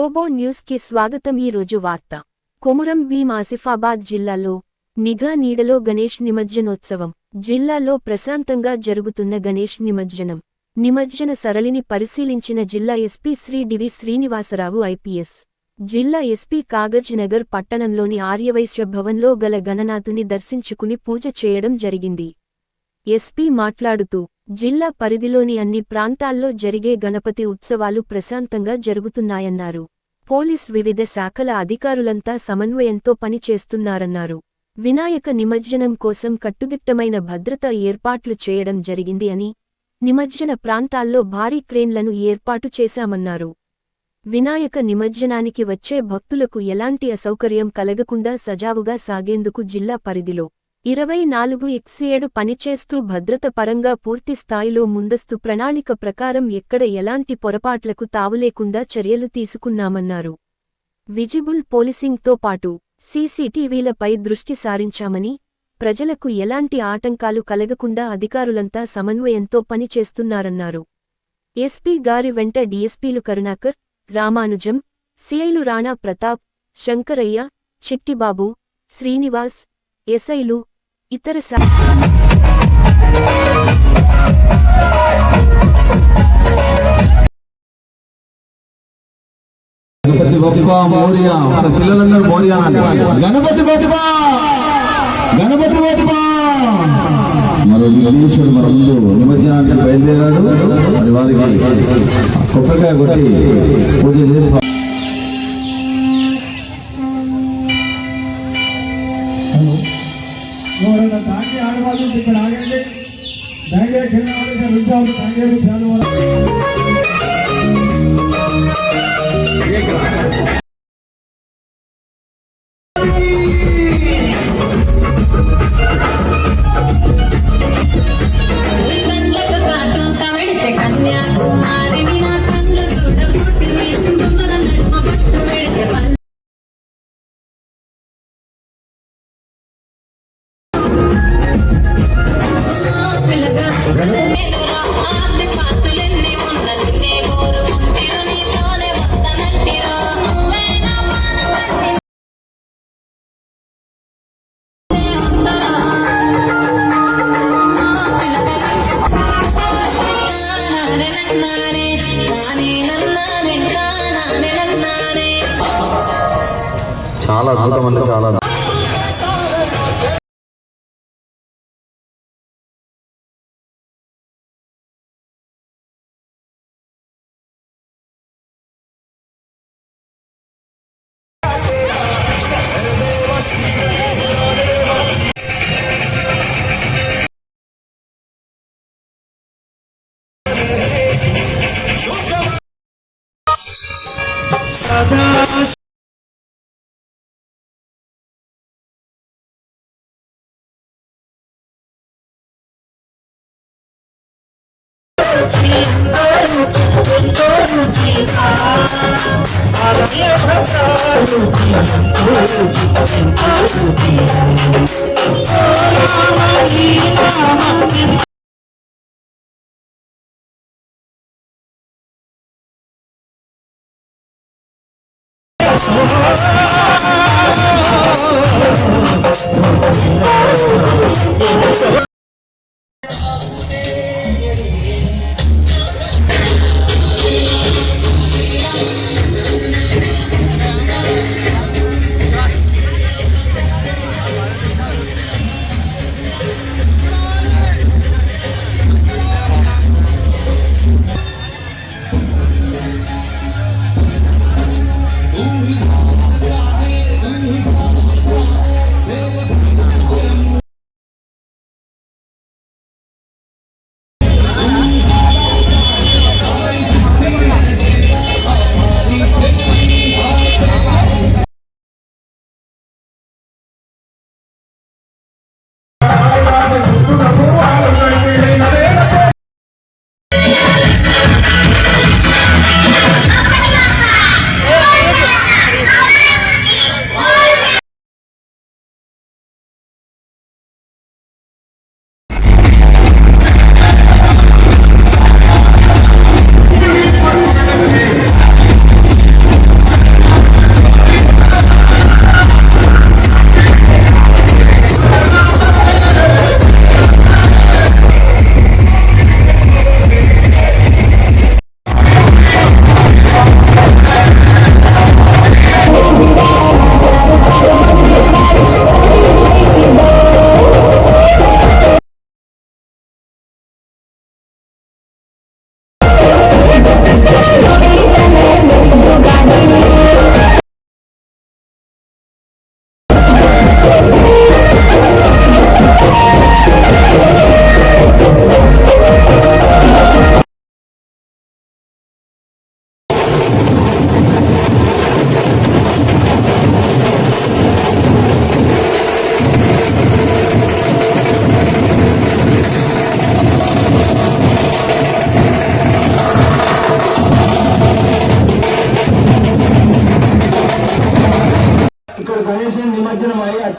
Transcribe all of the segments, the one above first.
గ్లోబో news కి స్వాగతం. ఈ రోజు వార్త. కొమురం భీం ఆసిఫాబాద్ జిల్లాలో నిఘా నీడలో గణేష్ నిమజ్జనోత్సవం. జిల్లాలో ప్రశాంతంగా జరుగుతున్న గణేష్ నిమజ్జన సరళిని పరిశీలించిన జిల్లా ఎస్పీ శ్రీ డివి శ్రీనివాసరావు ఐపీఎస్. జిల్లా ఎస్పీ కాగజ్ నగర్ పట్టణంలోని ఆర్యవైశ్య భవన్లో గల గణనాథుని దర్శించుకుని పూజ చేయడం జరిగింది. ఎస్పీ మాట్లాడుతూ, జిల్లా పరిధిలోని అన్ని ప్రాంతాల్లో జరిగే గణపతి ఉత్సవాలు ప్రశాంతంగా జరుగుతున్నాయన్నారు. పోలీస్ వివిధ శాఖల అధికారులంతా సమన్వయంతో పనిచేస్తున్నారన్నారు. వినాయక నిమజ్జనం కోసం కట్టుదిట్టమైన భద్రతా ఏర్పాట్లు చేయడం జరిగింది అని, నిమజ్జన ప్రాంతాల్లో భారీ క్రేన్లను ఏర్పాటు చేశామన్నారు. వినాయక నిమజ్జనానికి వచ్చే భక్తులకు ఎలాంటి అసౌకర్యం కలగకుండా సజావుగా సాగేందుకు జిల్లా పరిధిలో 24/7 పనిచేస్తూ భద్రత పరంగా పూర్తి స్థాయిలో ముందస్తు ప్రణాళిక ప్రకారం ఎక్కడ ఎలాంటి పొరపాట్లకు తావులేకుండా చర్యలు తీసుకున్నామన్నారు. విజిబుల్ పోలీసింగ్తో పాటు సీసీటీవీలపై దృష్టి సారించామని, ప్రజలకు ఎలాంటి ఆటంకాలు కలగకుండా అధికారులంతా సమన్వయంతో పనిచేస్తున్నారన్నారు. ఎస్పీ గారి వెంట డీఎస్పీలు కరుణాకర్, రామానుజం, సిఐలు రాణా ప్రతాప్, శంకరయ్య, చిట్టిబాబు, శ్రీనివాస్, ఎస్ఐలు, ఇతర గణపతి బప్పా మోరియా. పిల్లలందరూ మోరియా గణపతి బప్పా గణపతి బప్పా. మరో విఘ్నేశ్వరుడు మన ముందు నిమజ్జనానికి బయలుదేరాడు. మరి వారికి కొబ్బరికాయ కొట్టి పూజ చేసి తాకి ఆడవాళ్ళు ఇక్కడ ఆగండి. దయచేసి విద్యార్థులు తాగేరు చాలా చాలా అద్భుతం అంటే చాలా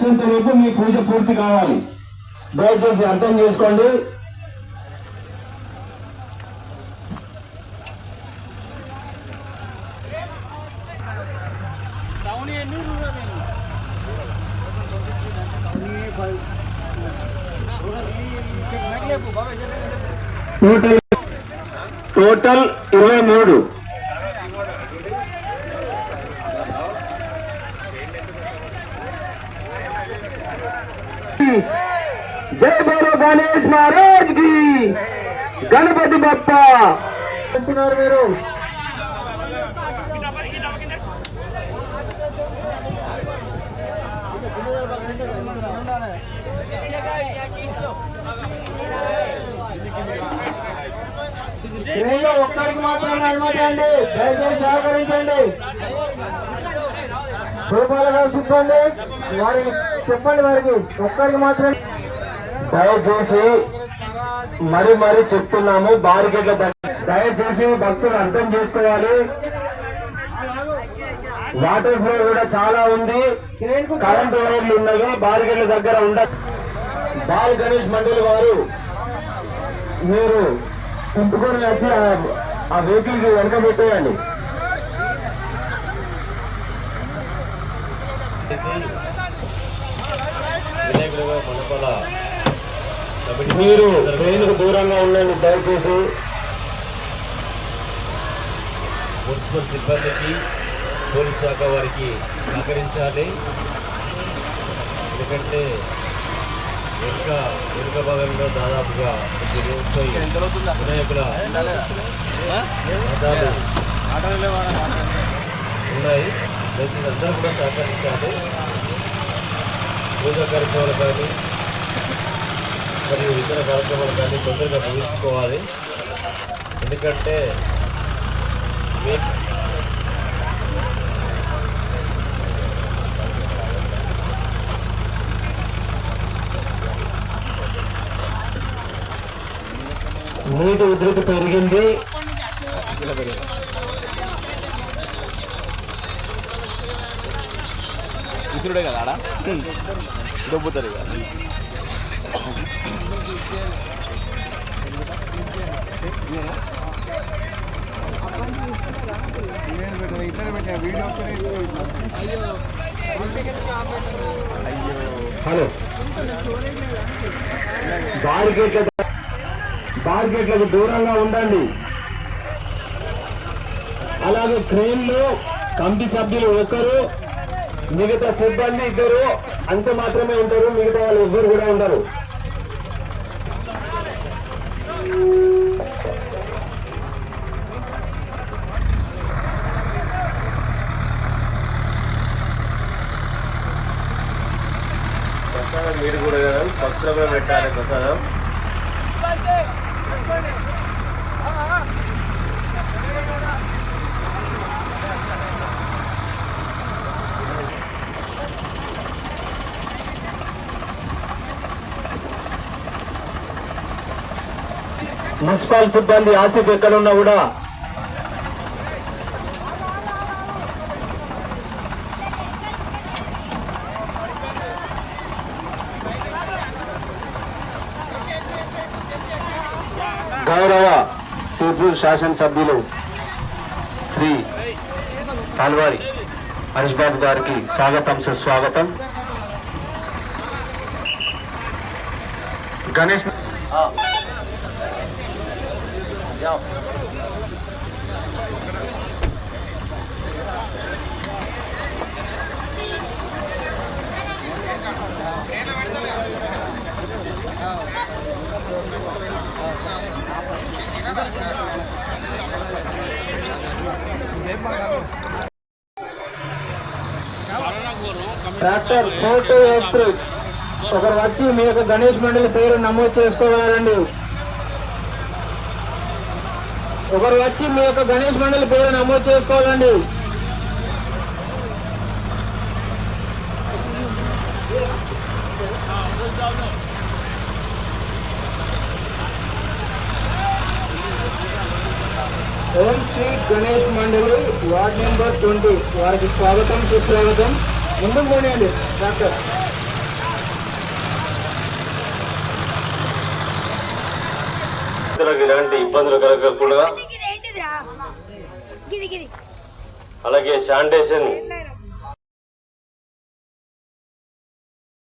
వచ్చేంత వరకు మీ పూజ పూర్తి కావాలి. దయచేసి అర్థం చేసుకోండి. టోటల్ 23. జై బోలో గణేష్ మహారాజ్ కి, గణపతి బప్ప. చెప్తున్నారు మీరు ఒక్కరికి మాత్రమే అనుమతి అండి. దయచేసి సహకరించండి. రూపాయలుగా చూసుకోండి. వారికి చెప్పండి, వారికి ఒక్కరికి మాత్రం. దయచేసి మరి చెప్తున్నాము, బారికేడ్ల దయచేసి భక్తులు అర్థం చేసుకోవాలి. వాటర్ ఫ్లో కూడా చాలా ఉంది, కరెంటు వైర్లు ఉన్నాయి, బారికేడ్ల దగ్గర ఉండదు. బాల్ గణేష్ మండలి వారు మీరు తిప్పుకొని వచ్చి ఆ వెహికల్ కి వెనక పెట్టేయండి. మీరు ట్రైన్ కు దూరంగా ఉండండి దయచేసి. మున్సిపల్ సిబ్బందికి, పోలీస్ శాఖ వారికి సహకరించాలి. ఎందుకంటే వెనుక భాగంలో దాదాపుగా వినాయకుల రథాలు ఉన్నాయి. దయచేసి అందరూ కూడా సహకరించాలి. పూజా కార్యక్రమాలు కానీ మరియు ఇతర కార్యక్రమాలు కానీ తొందరగా ముగించుకోవాలి. ఎందుకంటే నీటి ఉధృతి పెరిగింది. ఇతరుడే కదా ఆడ దొబ్బుతారు ఇక. హలో, బార్గేట్లకు దూరంగా ఉండండి. అలాగే క్రెయిన్ లో కమిటీ సభ్యులు ఒకరు, మిగతా సిబ్బంది 2 అంత మాత్రమే ఉంటారు. మిగతా వాళ్ళు ఎవ్వరు కూడా ఉండరు. ప్రసాదం మీరు కూడా భక్తులు కూడా పెట్టాలి. ప్రసాదం మున్సిపల్ సిబ్బంది ఆసిఫ్ ఎక్కడున్నా కూడా గౌరవ సిర్పూర్ శాసనసభ్యులు శ్రీ పాల్వారి హరీష్ బాబు గారికి స్వాగతం, సుస్వాగతం. గణేష్ ట్రాక్టర్ 4283 ఒకరు వచ్చి మీ యొక్క గణేష్ మండలి పేరు నమోదు చేసుకోవాలండి. ఒకరు వచ్చి మీ యొక్క గణేష్ మండలి పేరు నమోదు చేసుకోవాలండి. ఓం శ్రీ గణేష్ మండలి వార్డ్ నెంబర్ 20 వారికి స్వాగతం, సుస్వాగతం. ముందుకు పోనీయండి డాక్టర్. భక్తులకు ఎలాంటి ఇబ్బందులు కలగకుండా అలాగే శానిటేషన్